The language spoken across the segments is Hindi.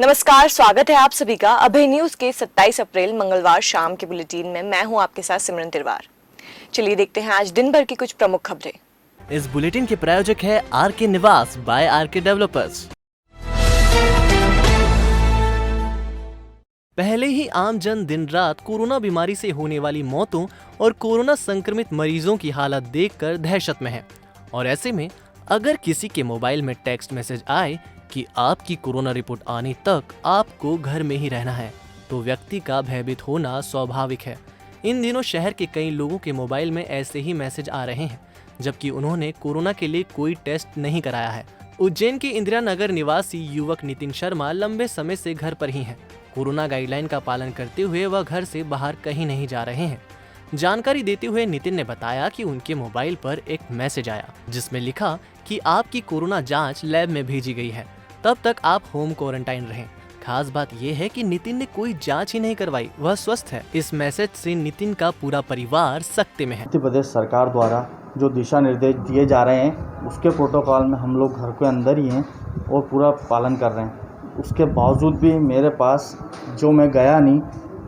नमस्कार, स्वागत है आप सभी का अभय न्यूज के 27 अप्रैल मंगलवार शाम के बुलेटिन में। मैं हूं आपके साथ सिमरन तिरवार। चलिए देखते हैं आज दिन भर की कुछ प्रमुख खबरें। इस बुलेटिन के प्रायोजक है आरके निवास बाय आरके डेवलपर्स। पहले ही आम जन दिन रात कोरोना बीमारी से होने वाली मौतों और कोरोना संक्रमित मरीजों की हालत देखकर दहशत में है। और ऐसे में अगर किसी के मोबाइल में टेक्स्ट मैसेज आए कि आपकी कोरोना रिपोर्ट आने तक आपको घर में ही रहना है, तो व्यक्ति का भयभीत होना स्वाभाविक है। इन दिनों शहर के कई लोगों के मोबाइल में ऐसे ही मैसेज आ रहे हैं, जबकि उन्होंने कोरोना के लिए कोई टेस्ट नहीं कराया है। उज्जैन के इंदिरा नगर निवासी युवक नितिन शर्मा लंबे समय से घर पर ही हैं। कोरोना गाइडलाइन का पालन करते हुए वह घर से बाहर कहीं नहीं जा रहे हैं। जानकारी देते हुए नितिन ने बताया कि उनके मोबाइल पर एक मैसेज आया जिसमें लिखा कि आपकी कोरोना जांच लैब में भेजी गई है, तब तक आप होम क्वारंटाइन रहें। खास बात यह है कि नितिन ने कोई जांच ही नहीं करवाई, वह स्वस्थ है। इस मैसेज से नितिन का पूरा परिवार सकते में है। मध्य प्रदेश सरकार द्वारा जो दिशा निर्देश दिए जा रहे हैं उसके प्रोटोकॉल में हम लोग घर के अंदर ही हैं और पूरा पालन कर रहे हैं। उसके बावजूद भी मेरे पास जो मैं गया नहीं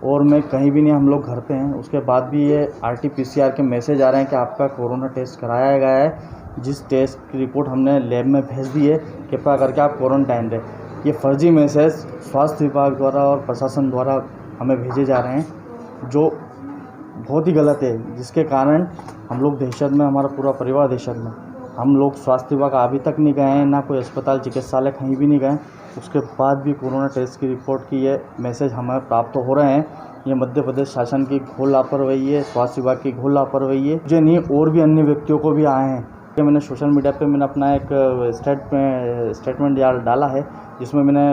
और मैं कहीं भी नहीं, हम लोग घर पे हैं, उसके बाद भी ये RT-PCR के मैसेज आ रहे हैं कि आपका कोरोना टेस्ट कराया गया है। जिस टेस्ट की रिपोर्ट हमने लैब में भेज दी है, कृपया करके आप क्वारंटाइन रहें। ये फर्जी मैसेज स्वास्थ्य विभाग द्वारा और प्रशासन द्वारा हमें भेजे जा रहे हैं, जो बहुत ही गलत है, जिसके कारण हम लोग दहशत में, हमारा पूरा परिवार दहशत में। हम लोग स्वास्थ्य विभाग अभी तक नहीं गए हैं, ना कोई अस्पताल चिकित्सालय कहीं भी नहीं गए। उसके बाद भी कोरोना टेस्ट की रिपोर्ट की ये मैसेज हमें प्राप्त हो रहे हैं। ये मध्य प्रदेश शासन की घोर लापरवाही है, स्वास्थ्य विभाग की घोर लापरवाही है। मुझे नहीं, और भी अन्य व्यक्तियों को भी आए हैं। मैंने सोशल मीडिया पे मैंने अपना एक स्टेटमेंट डाला है, जिसमें मैंने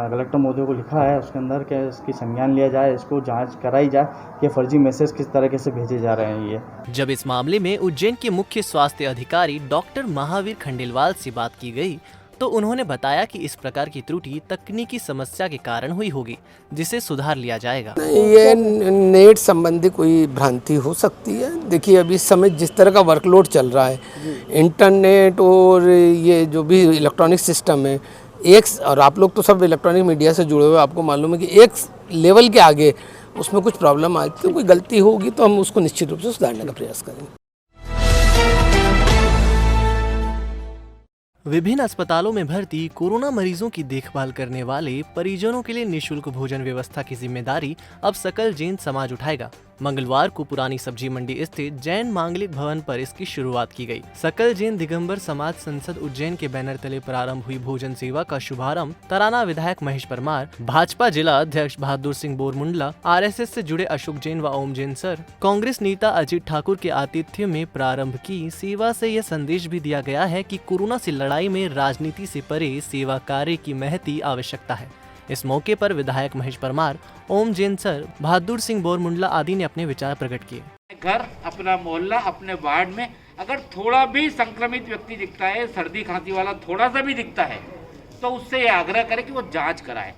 कलेक्टर महोदय को लिखा है उसके अंदर कि इसकी संज्ञान लिया जाए, इसको जांच कराई जाए कि फर्जी मैसेज किस तरीके से भेजे जा रहे हैं। ये जब इस मामले में उज्जैन के मुख्य स्वास्थ्य अधिकारी डॉक्टर महावीर खंडेलवाल से बात की गई, तो उन्होंने बताया कि इस प्रकार की त्रुटि तकनीकी समस्या के कारण हुई होगी, जिसे सुधार लिया जाएगा। ये नेट संबंधी कोई भ्रांति हो सकती है। देखिए, अभी इस समय जिस तरह का वर्कलोड चल रहा है, इंटरनेट और ये जो भी इलेक्ट्रॉनिक सिस्टम है, एक, और आप लोग तो सब इलेक्ट्रॉनिक मीडिया से जुड़े हुए, आपको मालूम है कि एक लेवल के आगे उसमें कुछ प्रॉब्लम आती है, तो कोई गलती होगी तो हम उसको निश्चित रूप से सुधारने का प्रयास करेंगे। विभिन्न अस्पतालों में भर्ती कोरोना मरीजों की देखभाल करने वाले परिजनों के लिए निःशुल्क भोजन व्यवस्था की जिम्मेदारी अब सकल जैन समाज उठाएगा। मंगलवार को पुरानी सब्जी मंडी स्थित जैन मांगलिक भवन पर इसकी शुरुआत की गई। सकल जैन दिगंबर समाज संसद उज्जैन के बैनर तले प्रारंभ हुई भोजन सेवा का शुभारंभ तराना विधायक महेश परमार, भाजपा जिला अध्यक्ष बहादुर सिंह बोरमुंडला, RSS से जुड़े अशोक जैन व ओम जैन सर, कांग्रेस नेता अजीत ठाकुर के आतिथ्य में प्रारंभ की सेवा से यह संदेश भी दिया गया है कि कोरोना से लड़ाई में राजनीति से परे सेवा कार्य की महती आवश्यकता है। इस मौके पर विधायक महेश परमार, ओम जैन सर, बहादुर सिंह बोरमुंडला आदि ने अपने विचार प्रकट किए। घर, अपना मोहल्ला, अपने वार्ड में अगर थोड़ा भी संक्रमित व्यक्ति दिखता है, सर्दी खांसी वाला थोड़ा सा भी दिखता है, तो उससे ये आग्रह करें कि वो जांच कराए,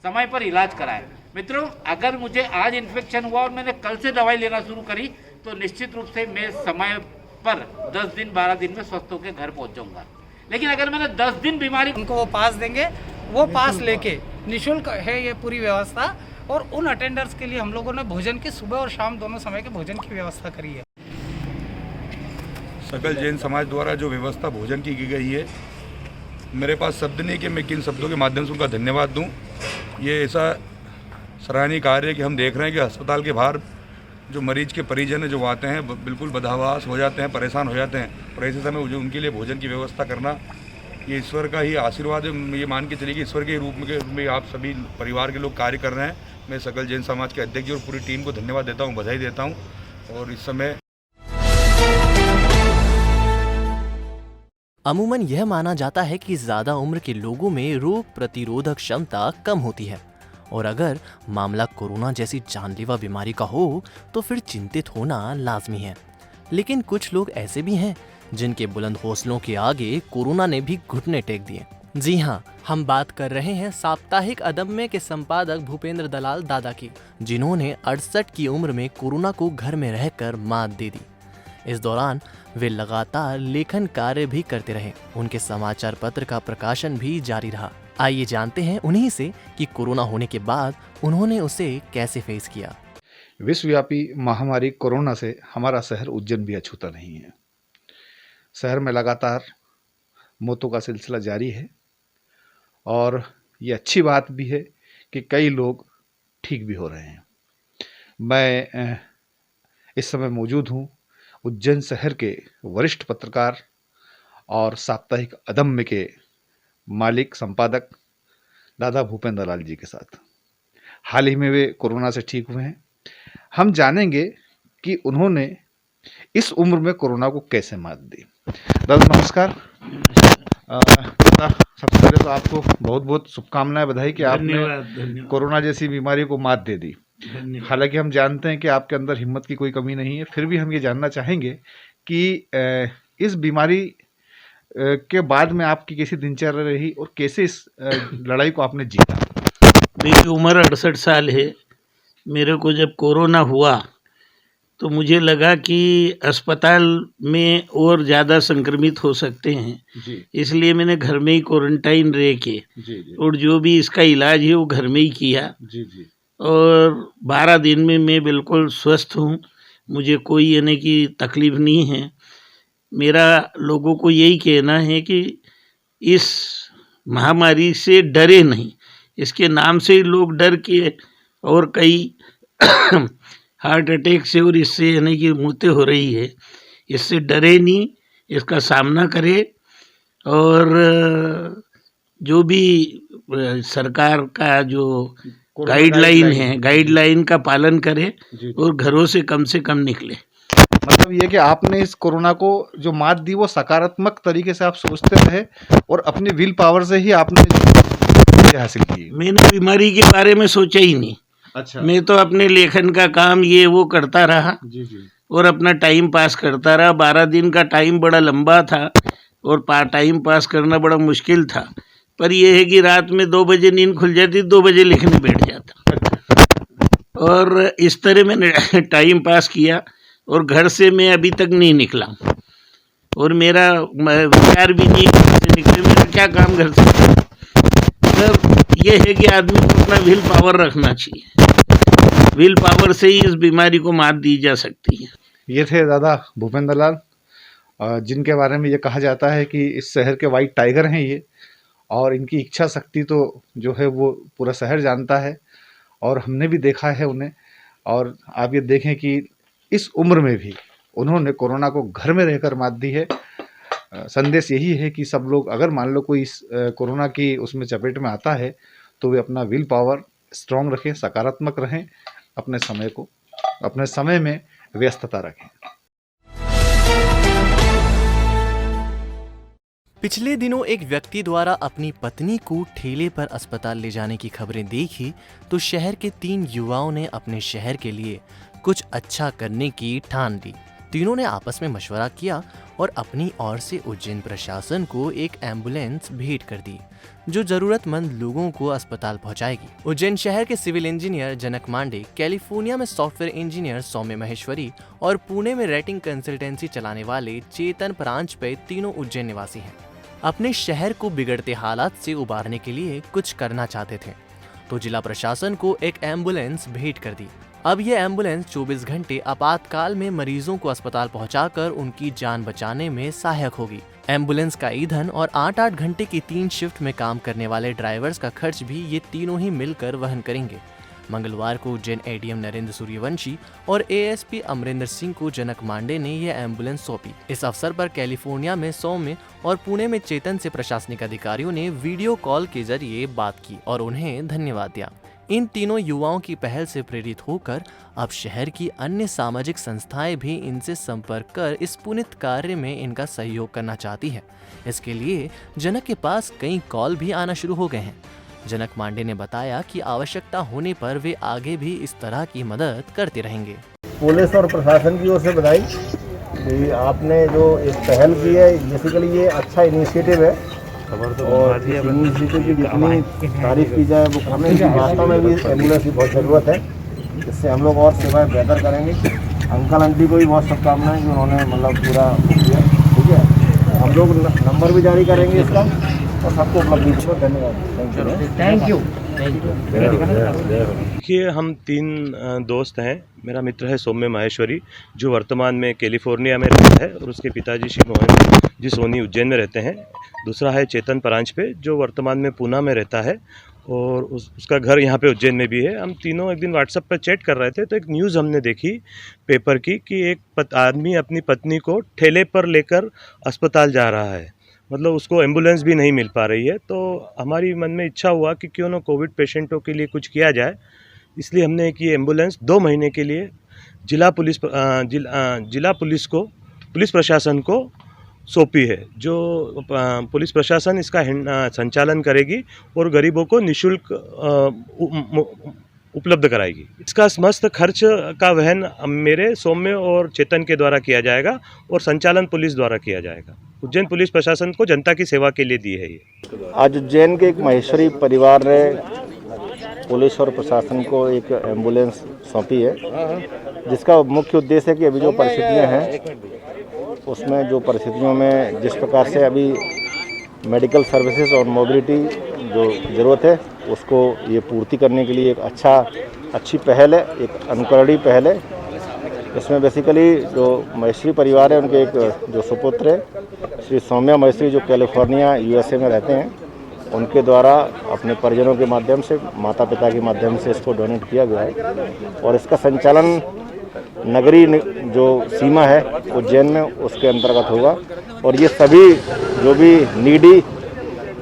समय पर इलाज कराए। मित्रों, अगर मुझे आज इन्फेक्शन हुआ और मैंने कल से दवाई लेना शुरू करी, तो निश्चित रूप से मैं समय पर 10 दिन 12 दिन में स्वस्थ होकर घर पहुँच जाऊँगा। लेकिन अगर मैंने 10 दिन बीमारी, उनको वो पास देंगे, वो पास लेके निःशुल्क है ये पूरी व्यवस्था। और उन अटेंडर्स के लिए हम लोगों ने भोजन की सुबह और शाम दोनों समय के भोजन की व्यवस्था करी है। सकल जैन समाज द्वारा जो व्यवस्था भोजन की गई है, मेरे पास शब्द नहीं कि मैं किन शब्दों के माध्यम से उनका धन्यवाद दूं। ये ऐसा सराहनीय कार्य है कि हम देख रहे हैं कि अस्पताल के बाहर जो मरीज के परिजन जो आते हैं, बिल्कुल बदहवास हो जाते हैं, परेशान हो जाते हैं, और ऐसे समय उनके लिए भोजन की व्यवस्था करना, ये ईश्वर का ही आशीर्वाद है। ये मान के चलिए कि ईश्वर के रूप में आप सभी परिवार के लोग कार्य कर रहे हैं। मैं सकल जैन समाज के अध्यक्ष और पूरी टीम को धन्यवाद देता हूँ, बधाई देता हूँ। और इस समय अमूमन यह माना जाता है कि ज्यादा उम्र के लोगों में रोग प्रतिरोधक क्षमता कम होती है, और अगर मामला कोरोना जैसी जानलेवा बीमारी का हो तो फिर चिंतित होना लाजमी है। लेकिन कुछ लोग ऐसे भी हैं जिनके बुलंद हौसलों के आगे कोरोना ने भी घुटने टेक दिए। जी हाँ, हम बात कर रहे हैं साप्ताहिक अदम्य के संपादक भूपेंद्र दलाल दादा की, जिन्होंने 68 की उम्र में कोरोना को घर में रहकर मात दे दी। इस दौरान वे लगातार लेखन कार्य भी करते रहे। उनके समाचार पत्र का प्रकाशन भी जारी रहा। आइए जानते हैं उन्हीं से कि कोरोना होने के बाद उन्होंने उसे कैसे फेस किया। विश्वव्यापी महामारी कोरोना से हमारा शहर उज्जैन भी अछूता नहीं है। शहर में लगातार मौतों का सिलसिला जारी है और ये अच्छी बात भी है कि कई लोग ठीक भी हो रहे हैं। मैं इस समय मौजूद हूँ उज्जैन शहर के वरिष्ठ पत्रकार और साप्ताहिक अदम्य के मालिक संपादक दादा भूपेंद्र लाल जी के साथ। हाल ही में वे कोरोना से ठीक हुए हैं। हम जानेंगे कि उन्होंने इस उम्र में कोरोना को कैसे मात दी। दादा नमस्कार। दादा सबसे पहले तो आपको बहुत बहुत शुभकामनाएं, बधाई कि आपने कोरोना जैसी बीमारी को मात दे दी। हालांकि हम जानते हैं कि आपके अंदर हिम्मत की कोई कमी नहीं है, फिर भी हम ये जानना चाहेंगे कि इस बीमारी के बाद में आपकी कैसी दिनचर्या रही और कैसे इस लड़ाई को आपने जीता। मेरी उम्र 68 साल है। मेरे को जब कोरोना हुआ तो मुझे लगा कि अस्पताल में और ज़्यादा संक्रमित हो सकते हैं, इसलिए मैंने घर में ही क्वारंटाइन रह के और जो भी इसका इलाज है वो घर में ही किया। और 12 दिन में मैं बिल्कुल स्वस्थ हूँ, मुझे कोई यानी कि तकलीफ़ नहीं है। मेरा लोगों को यही कहना है कि इस महामारी से डरे नहीं। इसके नाम से ही लोग डर के और कई हार्ट अटैक से और इससे यानी कि मौतें हो रही है। इससे डरे नहीं, इसका सामना करे और जो भी सरकार का जो गाइडलाइन का पालन करे और घरों से कम निकले। मतलब ये कि आपने इस कोरोना को जो मात दी वो सकारात्मक तरीके से आप सोचते रहे और अपनी विल पावर से ही आपने हासिल की। मैंने बीमारी के बारे में सोचा ही नहीं। अच्छा। मैं तो अपने लेखन का काम ये वो करता रहा और अपना टाइम पास करता रहा। 12 दिन का टाइम बड़ा लंबा था और टाइम पास करना बड़ा मुश्किल था, पर यह है कि रात में 2 बजे नींद खुल जाती, 2 बजे लिखने बैठ जाता और इस तरह मैंने टाइम पास किया और घर से मैं अभी तक नहीं निकला और मेरा विचार भी नहीं घर से निकले। मेरा क्या काम घर से। मतलब ये है कि आदमी को अपना विल पावर रखना चाहिए। विल पावर से ही इस बीमारी को मात दी जा सकती है। ये थे दादा भूपेंद्र लाल, जिनके बारे में ये कहा जाता है कि इस शहर के वाइट टाइगर हैं ये, और इनकी इच्छा शक्ति तो जो है वो पूरा शहर जानता है और हमने भी देखा है उन्हें। और आप ये देखें कि इस उम्र में भी उन्होंने कोरोना को घर में रहकर मात दी है। संदेश यही है कि सब लोग अगर मान लो कोई इस कोरोना की उसमें चपेट में आता है तो वे अपना विल पावर स्ट्रॉन्ग रखें, सकारात्मक रहें, अपने समय में व्यस्तता रखें। पिछले दिनों एक व्यक्ति द्वारा अपनी पत्नी को ठेले पर अस्पताल ले जाने की खबरें देखी तो शहर के 3 युवाओं ने अपने शहर के लिए कुछ अच्छा करने की ठान ली। तीनों ने आपस में मशवरा किया और अपनी ओर से उज्जैन प्रशासन को एक एम्बुलेंस भेंट कर दी जो जरूरतमंद लोगों को अस्पताल पहुंचाएगी। उज्जैन शहर के सिविल इंजीनियर जनक मांडे, कैलिफोर्निया में सॉफ्टवेयर इंजीनियर सौम्य महेश्वरी और पुणे में रेटिंग कंसल्टेंसी चलाने वाले चेतन परांजपे तीनों उज्जैन निवासी हैं। अपने शहर को बिगड़ते हालात से उबारने के लिए कुछ करना चाहते थे तो जिला प्रशासन को एक एम्बुलेंस भेंट कर दी। अब यह एम्बुलेंस 24 घंटे आपातकाल में मरीजों को अस्पताल पहुंचाकर उनकी जान बचाने में सहायक होगी। एम्बुलेंस का ईंधन और 8-8 घंटे की 3 शिफ्ट में काम करने वाले ड्राइवर्स का खर्च भी ये तीनों ही मिलकर वहन करेंगे। मंगलवार को उज्जैन एडीएम नरेंद्र सूर्यवंशी और एएसपी अमरिंदर सिंह को जनक मांडे ने यह एम्बुलेंस सौंपी। इस अवसर पर कैलिफोर्निया में सौम्य और पुणे में चेतन से प्रशासनिक अधिकारियों ने वीडियो कॉल के जरिए बात की और उन्हें धन्यवाद दिया। इन तीनों युवाओं की पहल से प्रेरित होकर अब शहर की अन्य सामाजिक संस्थाएं भी इनसे संपर्क कर इस पुनीत कार्य में इनका सहयोग करना चाहती है। इसके लिए जनक के पास कई कॉल भी आना शुरू हो गए हैं। जनक मांडे ने बताया कि आवश्यकता होने पर वे आगे भी इस तरह की मदद करते रहेंगे। पुलिस और प्रशासन की ओर से बधाई कि आपने जो एक पहल की है, बेसिकली ये अच्छा इनिशिएटिव है और इनिशिएटिव की जितनी तारीफ की जाए वो कम है। वास्तव में भी एम्बुलेंस की बहुत ज़रूरत है, जिससे हम लोग और सेवाएं बेहतर करेंगे। अंकल आंटी को भी बहुत शुभकामनाएं कि उन्होंने मतलब पूरा किया। ठीक है, हम लोग नंबर भी जारी करेंगे इसका और सबको उपलब्धि बहुत धन्यवाद। Thank you. देखिए, हम 3 दोस्त हैं। मेरा मित्र है सौम्य माहेश्वरी, जो वर्तमान में कैलिफोर्निया में रहता है, और उसके पिताजी श्री मोहन जी सोनी उज्जैन में रहते हैं। दूसरा है चेतन परांजपे, जो वर्तमान में पूना में रहता है, और उसका घर यहाँ पे उज्जैन में भी है। हम तीनों एक दिन व्हाट्सएप पर चैट कर रहे थे, तो एक न्यूज़ हमने देखी पेपर की कि एक आदमी अपनी पत्नी को ठेले पर लेकर अस्पताल जा रहा है, मतलब उसको एम्बुलेंस भी नहीं मिल पा रही है। तो हमारी मन में इच्छा हुआ कि क्यों ना कोविड पेशेंटों के लिए कुछ किया जाए, इसलिए हमने एक ये एम्बुलेंस 2 महीने के लिए जिला पुलिस प्रशासन को सौंपी है, जो पुलिस प्रशासन इसका संचालन करेगी और गरीबों को निःशुल्क उपलब्ध कराएगी। इसका समस्त खर्च का वहन मेरे, सौम्य और चेतन के द्वारा किया जाएगा और संचालन पुलिस द्वारा किया जाएगा। उज्जैन पुलिस प्रशासन को जनता की सेवा के लिए दी है ये। आज उज्जैन के एक माहेश्वरी परिवार ने पुलिस और प्रशासन को एक एम्बुलेंस सौंपी है, जिसका मुख्य उद्देश्य है कि अभी जो परिस्थितियां हैं उसमें जो परिस्थितियों में जिस प्रकार से अभी मेडिकल सर्विसेज और मोबिलिटी जो ज़रूरत है उसको ये पूर्ति करने के लिए एक अच्छी पहल है, एक अनुकरणीय पहल है। इसमें बेसिकली जो माहेश्वरी परिवार है उनके एक जो सुपुत्र है श्री सौम्या माहेश्वरी, जो कैलिफोर्निया USA में रहते हैं, उनके द्वारा अपने परिजनों के माध्यम से, माता पिता के माध्यम से इसको डोनेट किया गया है, और इसका संचालन नगरीय जो सीमा है उज्जैन में उसके अंतर्गत होगा, और ये सभी जो भी नीडी,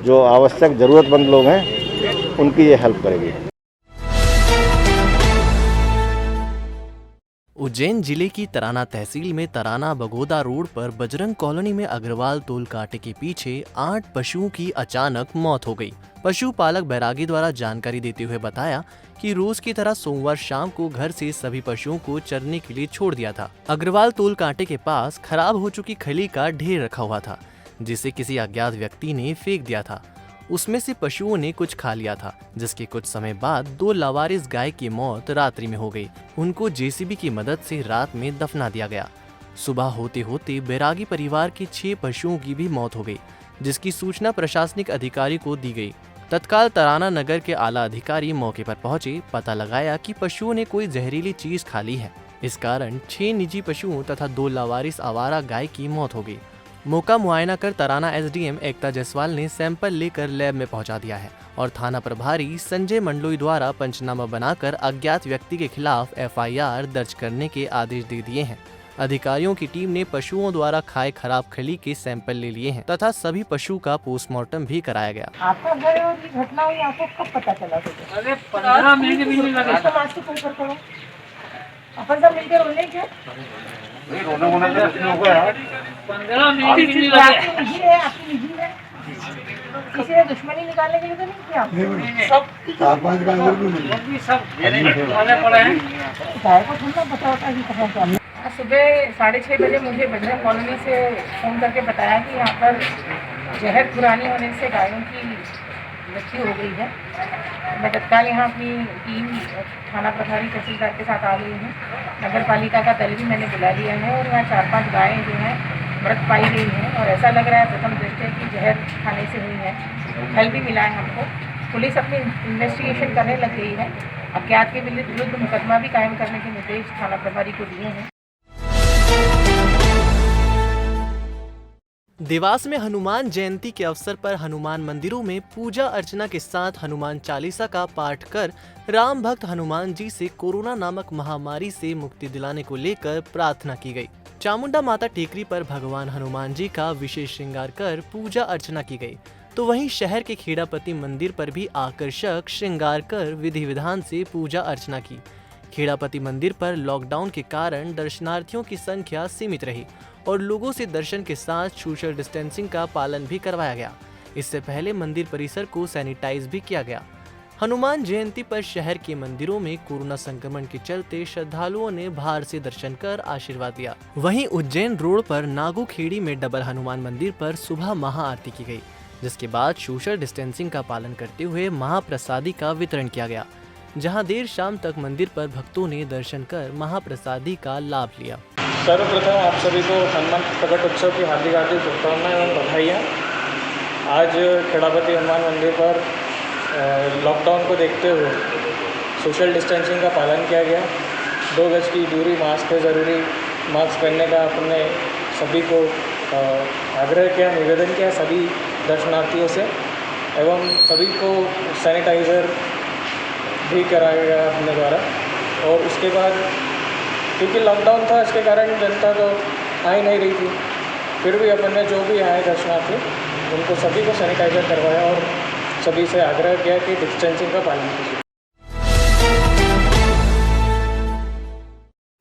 जो आवश्यक ज़रूरतमंद लोग हैं, उनकी ये हेल्प करेगी। उज्जैन जिले की तराना तहसील में तराना बगोदा रोड पर बजरंग कॉलोनी में अग्रवाल टोल कांटे के पीछे 8 पशुओं की अचानक मौत हो गई। पशुपालक बैरागी द्वारा जानकारी देते हुए बताया कि रोज की तरह सोमवार शाम को घर से सभी पशुओं को चरने के लिए छोड़ दिया था। अग्रवाल टोल कांटे के पास खराब हो चुकी खली का ढेर रखा हुआ था, जिसे किसी अज्ञात व्यक्ति ने फेंक दिया था। उसमें से पशुओं ने कुछ खा लिया था, जिसके कुछ समय बाद 2 लावारिस गाय की मौत रात्रि में हो गई। उनको जेसीबी की मदद से रात में दफना दिया गया। सुबह होते होते बैरागी परिवार के 6 पशुओं की भी मौत हो गई, जिसकी सूचना प्रशासनिक अधिकारी को दी गई। तत्काल तराना नगर के आला अधिकारी मौके पर पहुंचे, पता लगाया कि पशुओं ने कोई जहरीली चीज खा ली है। इस कारण 6 निजी पशुओं तथा 2 लावारिस आवारा गाय की मौत हो गई। मौका मुआयना कर तराना SDM एकता जायसवाल ने सैंपल लेकर लैब में पहुंचा दिया है और थाना प्रभारी संजय मंडलोई द्वारा पंचनामा बनाकर अज्ञात व्यक्ति के खिलाफ FIR दर्ज करने के आदेश दे दिए हैं। अधिकारियों की टीम ने पशुओं द्वारा खाए खराब खली के सैंपल ले लिए हैं तथा सभी पशु का पोस्टमार्टम भी कराया गया। आपका घर और ये घटना हुई, आपको कब पता चला? अरे 15 मिनट भी नहीं लगे। अपन सब मिलकर रोने क्या? 15 मिनट भी नहीं लगे। आपकी निजी है, किसी ने दुश्मनी निकालने के लिए तो नहीं किया? सब पड़े हैं। गाय को थोड़ा पता होता है कि कहाँ क्या। सुबह 6:30 बजे मुझे बजरंग कॉलोनी से फ़ोन करके बताया कि यहाँ पर जहर पुरानी होने से गायों की मृत्यु हो गई है। मैं तत्काल यहाँ अपनी टीम थाना प्रभारी तहसीलदार के साथ आ गई हूँ। नगर पालिका का दल भी मैंने बुला लिया है और यहाँ 4-5 गायें जो हैं मृत पाई गई हैं और ऐसा लग रहा है प्रथम दृष्टया कि जहर खाने से हुई है। फल भी मिला है हमको। पुलिस अपनी इन्वेस्टिगेशन करने लग गई है। अज्ञात के विरुद्ध मुकदमा भी कायम करने के निर्देश थाना प्रभारी को दिए हैं। देवास में हनुमान जयंती के अवसर पर हनुमान मंदिरों में पूजा अर्चना के साथ हनुमान चालीसा का पाठ कर राम भक्त हनुमान जी से कोरोना नामक महामारी से मुक्ति दिलाने को लेकर प्रार्थना की गई। चामुंडा माता टेकरी पर भगवान हनुमान जी का विशेष श्रृंगार कर पूजा अर्चना की गई, तो वहीं शहर के खेड़ापति मंदिर पर भी आकर्षक श्रृंगार कर विधि विधान से पूजा अर्चना की। खेड़ापति मंदिर पर लॉकडाउन के कारण दर्शनार्थियों की संख्या सीमित रही और लोगों से दर्शन के साथ सोशल डिस्टेंसिंग का पालन भी करवाया गया। इससे पहले मंदिर परिसर को सैनिटाइज भी किया गया। हनुमान जयंती पर शहर के मंदिरों में कोरोना संक्रमण के चलते श्रद्धालुओं ने बाहर से दर्शन कर आशीर्वाद दिया। वहीं उज्जैन रोड पर नागोखेड़ी में डबल हनुमान मंदिर पर सुबह महाआरती की गई, जिसके बाद सोशल डिस्टेंसिंग का पालन करते हुए महाप्रसादी का वितरण किया गया, जहां देर शाम तक मंदिर पर भक्तों ने दर्शन कर महाप्रसादी का लाभ लिया। सर्वप्रथम आप सभी को हनुमान प्रकट उत्सव की हार्दिक शुभकामनाएं एवं बधाइयाँ। आज खेड़ापति हनुमान मंदिर पर लॉकडाउन को देखते हुए सोशल डिस्टेंसिंग का पालन किया गया। 2 गज की दूरी, मास्क है ज़रूरी, मास्क पहनने का अपने सभी को आग्रह किया, निवेदन किया सभी दर्शनार्थियों से, एवं सभी को सैनिटाइज़र भी कराया गया अपने द्वारा। और उसके बाद क्योंकि लॉकडाउन था, इसके कारण जनता तो आ ही नहीं रही थी, फिर भी अपन ने जो भी आए दर्शनार्थी उनको सभी को सैनिटाइज़र करवाया और सभी से आग्रह किया कि डिस्टेंसिंग का पालन कीजिए।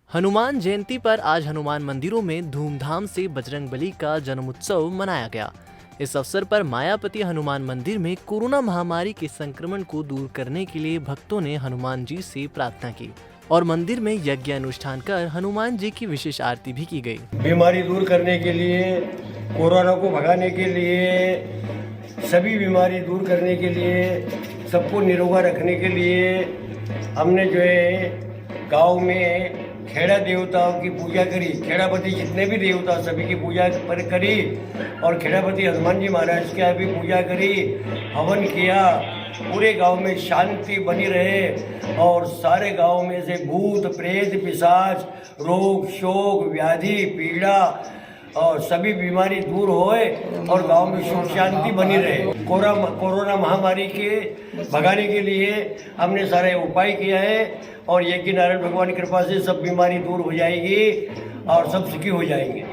हनुमान जयंती पर आज हनुमान मंदिरों में धूमधाम से बजरंगबली का जन्मोत्सव मनाया गया। इस अवसर पर मायापति हनुमान मंदिर में कोरोना महामारी के संक्रमण को दूर करने के लिए भक्तों ने हनुमान जी से प्रार्थना की और मंदिर में यज्ञ अनुष्ठान कर हनुमान जी की विशेष आरती भी की गई। बीमारी दूर करने के लिए, कोरोना को भगाने के लिए, सभी बीमारी दूर करने के लिए, सबको निरोगा रखने के लिए हमने जो है गांव में खेड़ा देवताओं की पूजा करी। खेड़ापति जितने भी देवता सभी की पूजा पर करी और खेड़ापति हनुमान जी महाराज की भी पूजा करी, हवन किया। पूरे गांव में शांति बनी रहे और सारे गांव में से भूत प्रेत पिशाच, रोग शोक व्याधि पीड़ा और सभी बीमारी दूर होए और गांव में सुख शांति बनी रहे। कोरोना महामारी के भगाने के लिए हमने सारे उपाय किया है और यज्ञ नारायण भगवान की कृपा से सब बीमारी दूर हो जाएगी और सब सुखी हो जाएंगे।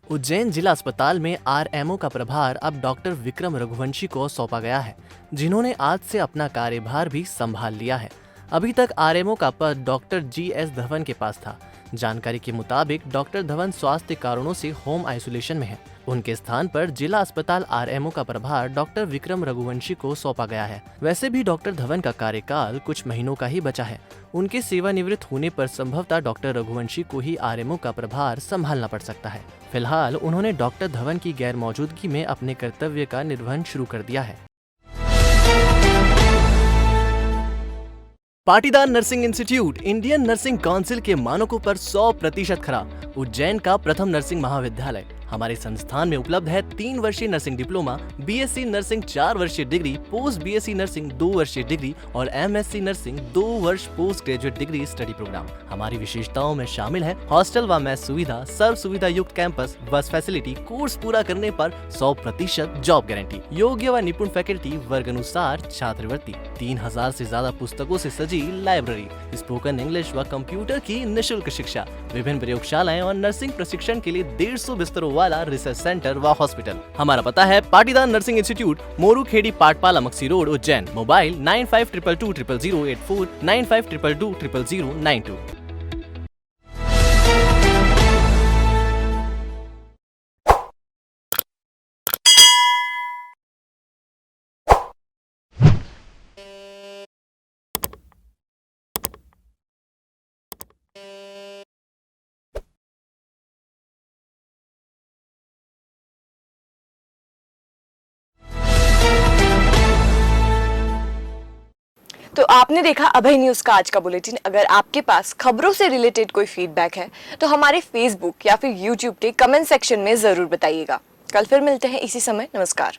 उज्जैन जिला अस्पताल में आरएमओ का प्रभार अब डॉक्टर विक्रम रघुवंशी को सौंपा गया है, जिन्होंने आज से अपना कार्यभार भी संभाल लिया है। अभी तक आरएमओ का पद डॉक्टर जीएस धवन के पास था। जानकारी के मुताबिक डॉक्टर धवन स्वास्थ्य कारणों से होम आइसोलेशन में है। उनके स्थान पर जिला अस्पताल आरएमओ का प्रभार डॉक्टर विक्रम रघुवंशी को सौंपा गया है। वैसे भी डॉक्टर धवन का कार्यकाल कुछ महीनों का ही बचा है। उनके सेवानिवृत्त होने पर संभवतः डॉक्टर रघुवंशी को ही आरएमओ का प्रभार संभालना पड़ सकता है। फिलहाल उन्होंने डॉक्टर धवन की गैर मौजूदगी में अपने कर्तव्य का निर्वहन शुरू कर दिया है। Patidar nursing institute Indian nursing council के मानकों पर 100% खरा। उज्जैन का प्रथम नर्सिंग महाविद्यालय। हमारे संस्थान में उपलब्ध है 3 वर्षीय नर्सिंग डिप्लोमा, बीएससी नर्सिंग 4 वर्षीय डिग्री, पोस्ट बीएससी नर्सिंग 2 वर्षीय डिग्री और एमएससी नर्सिंग 2 वर्ष post graduate degree study programme. हमारी विशेषताओं में शामिल है हॉस्टल व मेस सुविधा, सर्व सुविधा युक्त कैंपस, बस फैसिलिटी, कोर्स पूरा करने पर 100% जॉब गारंटी, योग्य व निपुण फैकल्टी, वर्ग अनुसार छात्रवृत्ति, 3000 से ज्यादा पुस्तकों से सजी लाइब्रेरी, स्पोकन इंग्लिश व कंप्यूटर की निःशुल्क शिक्षा, विभिन्न प्रयोगशालाएं और नर्सिंग प्रशिक्षण के लिए 150 बिस्तरों वाला रिसर्च सेंटर व हॉस्पिटल। हमारा पता है Patidar nursing institute, Moru Khedi, Patpala, Maksi road, Ujjain. Mobile 9522200084, 9522200092। तो आपने देखा अभय न्यूज का आज का बुलेटिन। अगर आपके पास खबरों से रिलेटेड कोई फीडबैक है तो हमारे फेसबुक या फिर यूट्यूब के कमेंट सेक्शन में जरूर बताइएगा। कल फिर मिलते हैं इसी समय। नमस्कार।